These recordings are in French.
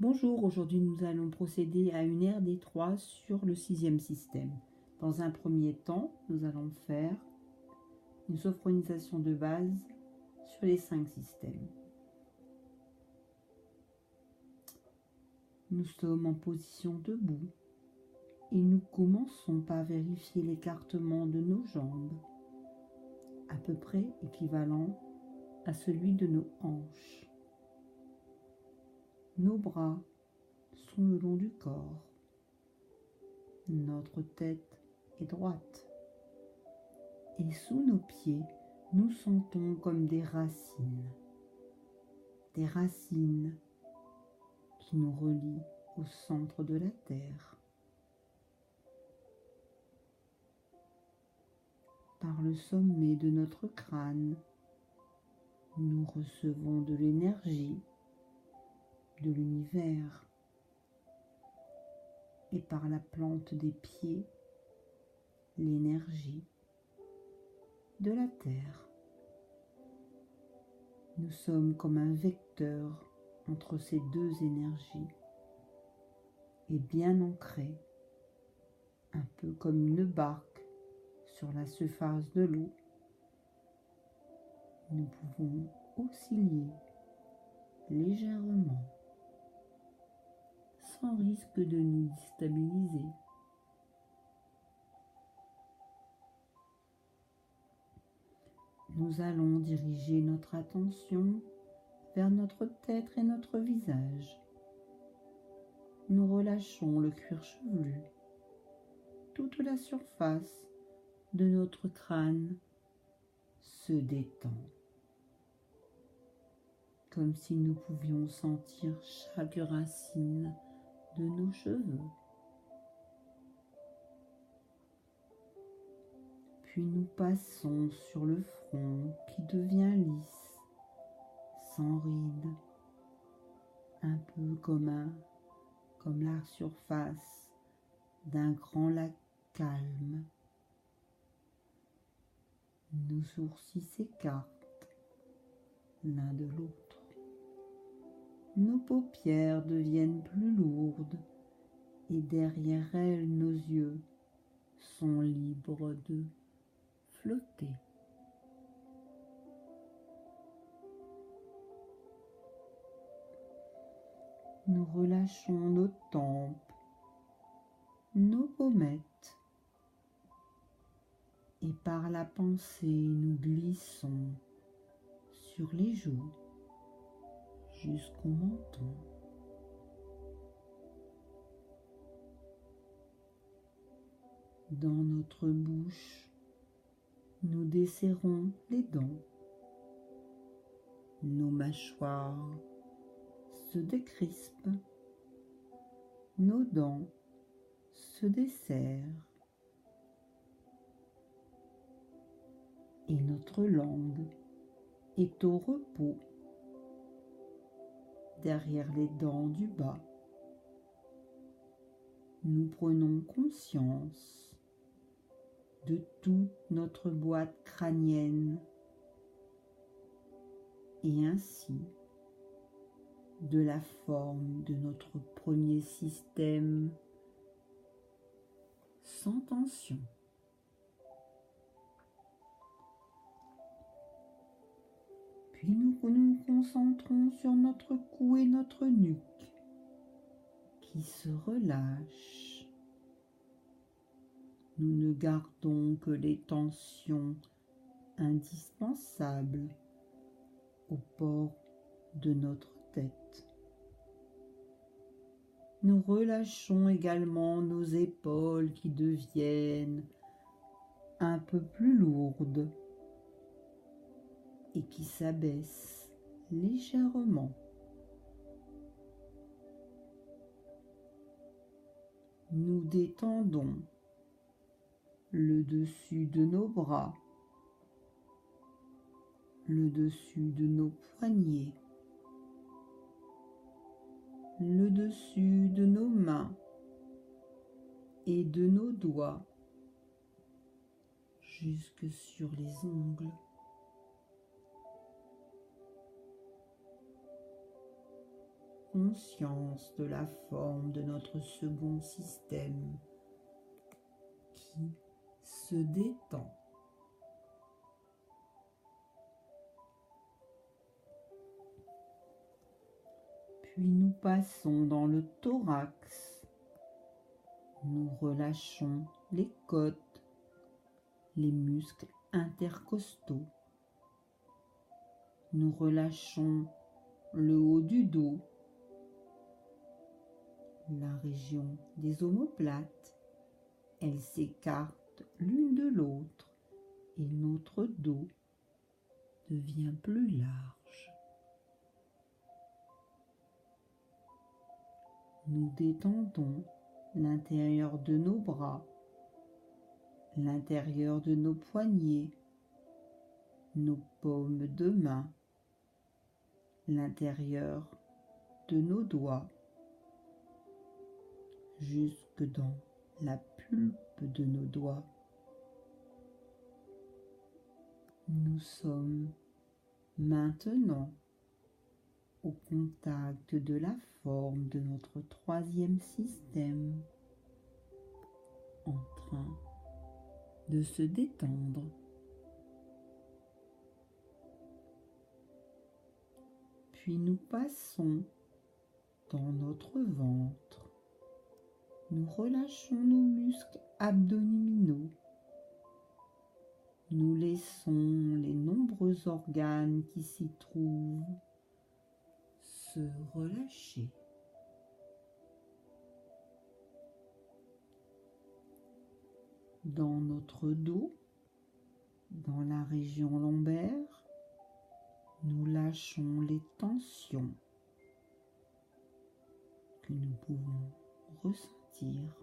Bonjour, aujourd'hui nous allons procéder à une RD3 sur le 6e système. Dans un premier temps, nous allons faire une sophronisation de base sur les 5 systèmes. Nous sommes en position debout et nous commençons par vérifier l'écartement de nos jambes, à peu près équivalent à celui de nos hanches. Nos bras sont le long du corps. Notre tête est droite. Et sous nos pieds, nous sentons comme des racines qui nous relient au centre de la Terre. Par le sommet de notre crâne, nous recevons de l'énergie de l'univers. Et par la plante des pieds, l'énergie de la Terre. Nous sommes comme un vecteur entre ces deux énergies et bien ancrés, un peu comme une barque sur la surface de l'eau. Nous pouvons osciller légèrement sans risque de nous déstabiliser. Nous allons diriger notre attention vers notre tête et notre visage. Nous relâchons le cuir chevelu. Toute la surface de notre crâne se détend, comme si nous pouvions sentir chaque racine de nos cheveux. Puis nous passons sur le front qui devient lisse, sans rides, un peu comme la surface d'un grand lac calme. Nos sourcils s'écartent l'un de l'autre. Nos paupières deviennent plus lourdes et derrière elles, nos yeux sont libres de flotter. Nous relâchons nos tempes, nos pommettes et par la pensée, nous glissons sur les joues jusqu'au menton. Dans notre bouche, nous desserrons les dents. Nos mâchoires se décrispent. Nos dents se desserrent. Et notre langue est au repos derrière les dents du bas. Nous prenons conscience de toute notre boîte crânienne et ainsi de la forme de notre premier système sans tension. Puis nous nous concentrons sur notre cou et notre nuque qui se relâchent. Nous ne gardons que les tensions indispensables au port de notre tête. Nous relâchons également nos épaules qui deviennent un peu plus lourdes et qui s'abaissent légèrement. Nous détendons le dessus de nos bras, le dessus de nos poignets, le dessus de nos mains et de nos doigts jusque sur les ongles. conscience de la forme de notre second système qui se détend. Puis nous passons dans le thorax. Nous relâchons les côtes, les muscles intercostaux. Nous relâchons le haut du dos, la région des omoplates. Elles s'écartent l'une de l'autre et notre dos devient plus large. Nous détendons l'intérieur de nos bras, l'intérieur de nos poignets, nos paumes de main, l'intérieur de nos doigts, jusque dans la pulpe de nos doigts. Nous sommes maintenant au contact de la forme de notre troisième système, en train de se détendre. Puis nous passons dans notre ventre. Nous relâchons nos muscles abdominaux. Nous laissons les nombreux organes qui s'y trouvent se relâcher. Dans notre dos, dans la région lombaire, nous lâchons les tensions que nous pouvons ressentir.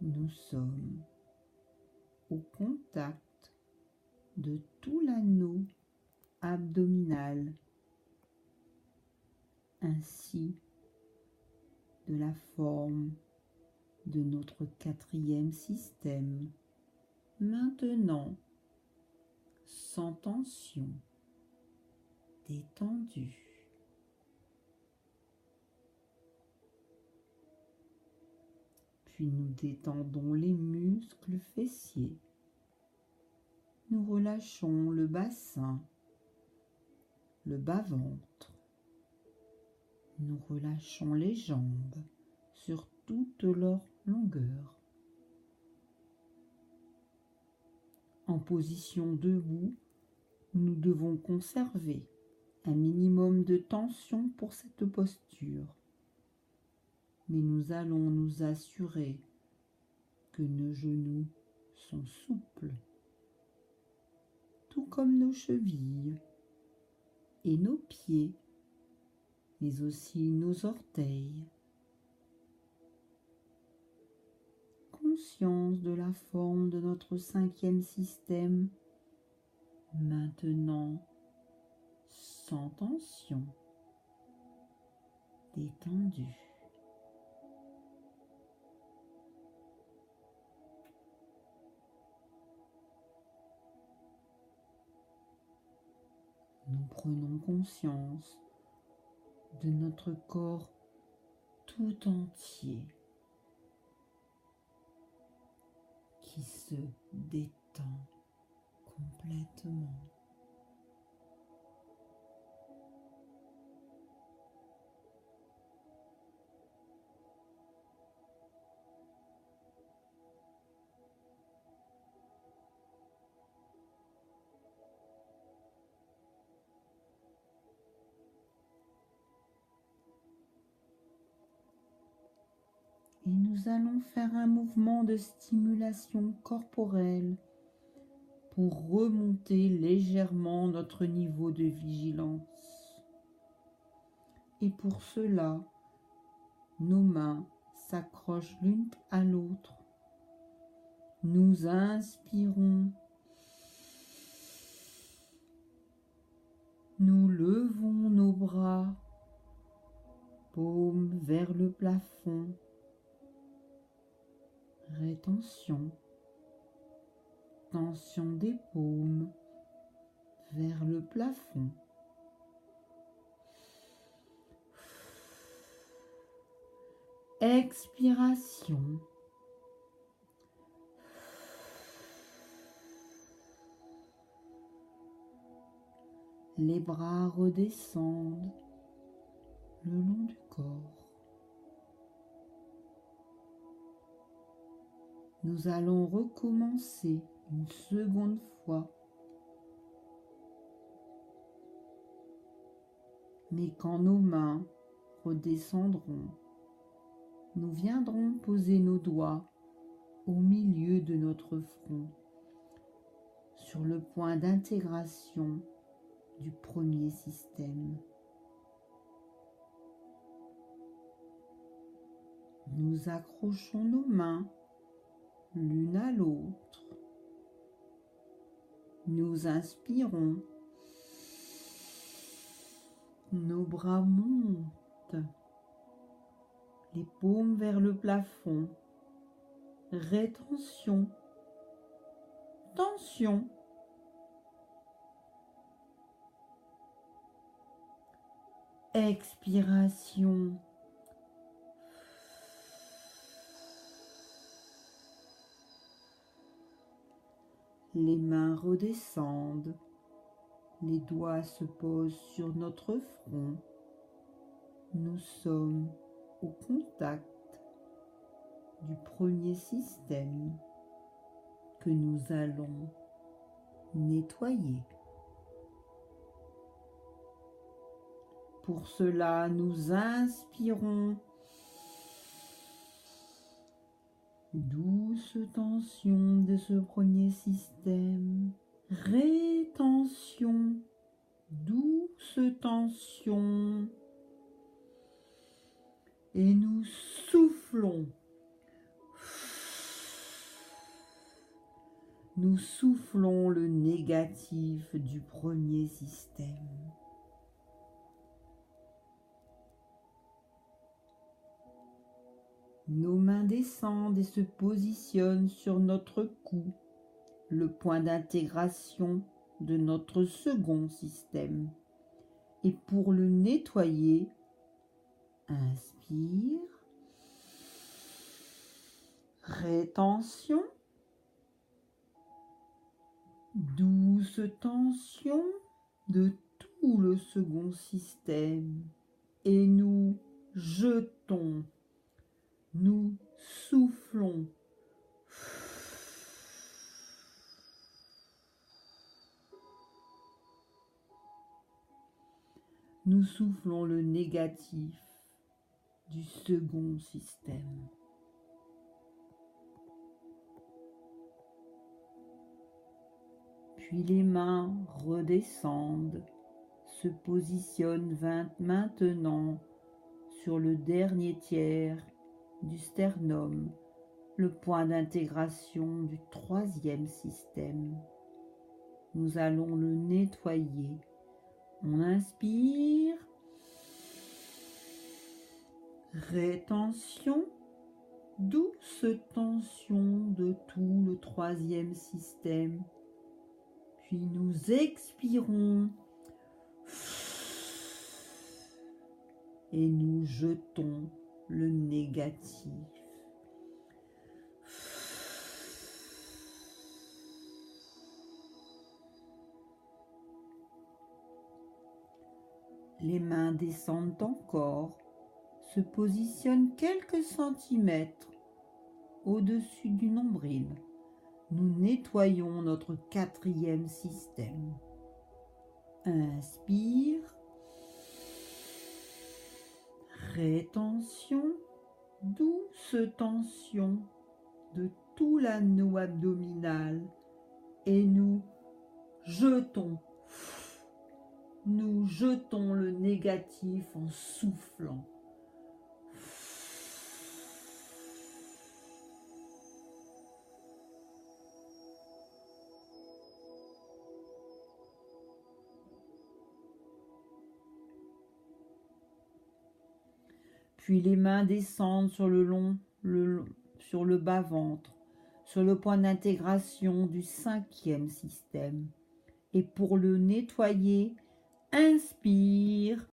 Nous sommes au contact de tout l'anneau abdominal ainsi de la forme de notre quatrième système, maintenant sans tension, détendu. Puis nous détendons les muscles fessiers. Nous relâchons le bassin, le bas-ventre. Nous relâchons les jambes sur toute leur longueur. En position debout, nous devons conserver un minimum de tension pour cette posture. Mais nous allons nous assurer que nos genoux sont souples, tout comme nos chevilles et nos pieds, mais aussi nos orteils. Conscience de la forme de notre cinquième système, maintenant sans tension, détendu. Nous prenons conscience de notre corps tout entier qui se détend complètement. Et nous allons faire un mouvement de stimulation corporelle pour remonter légèrement notre niveau de vigilance. Et pour cela, nos mains s'accrochent l'une à l'autre. Nous inspirons. Nous levons nos bras, paumes vers le plafond. Rétention, tension des paumes vers le plafond. Expiration. Les bras redescendent le long du corps. Nous allons recommencer une seconde fois. Mais quand nos mains redescendront, nous viendrons poser nos doigts au milieu de notre front, sur le point d'intégration du premier système. Nous accrochons nos mains l'une à l'autre. Nous inspirons. Nos bras montent, les paumes vers le plafond. Rétention, tension. Expiration. Les mains redescendent, les doigts se posent sur notre front. Nous sommes au contact du premier système que nous allons nettoyer. Pour cela, nous inspirons. Douce tension de ce premier système. Rétention. Douce tension. Et nous soufflons. Nous soufflons le négatif du premier système. Nos mains descendent et se positionnent sur notre cou, le point d'intégration de notre second système. Et pour le nettoyer, inspire, rétention, douce tension de tout le second système. Et nous jetons. Nous soufflons. Nous soufflons le négatif du second système. Puis les mains redescendent, se positionnent maintenant sur le dernier tiers du sternum, le point d'intégration du troisième système. Nous allons le nettoyer. On inspire, rétention, douce tension de tout le troisième système. Puis nous expirons et nous jetons le négatif. Les mains descendent encore, se positionnent quelques centimètres au-dessus du nombril. Nous nettoyons notre quatrième système. Inspire. Rétention, douce tension de tout l'anneau abdominal et nous jetons le négatif en soufflant. Puis les mains descendent sur sur le bas-ventre, sur le point d'intégration du cinquième système. Et pour le nettoyer, inspire,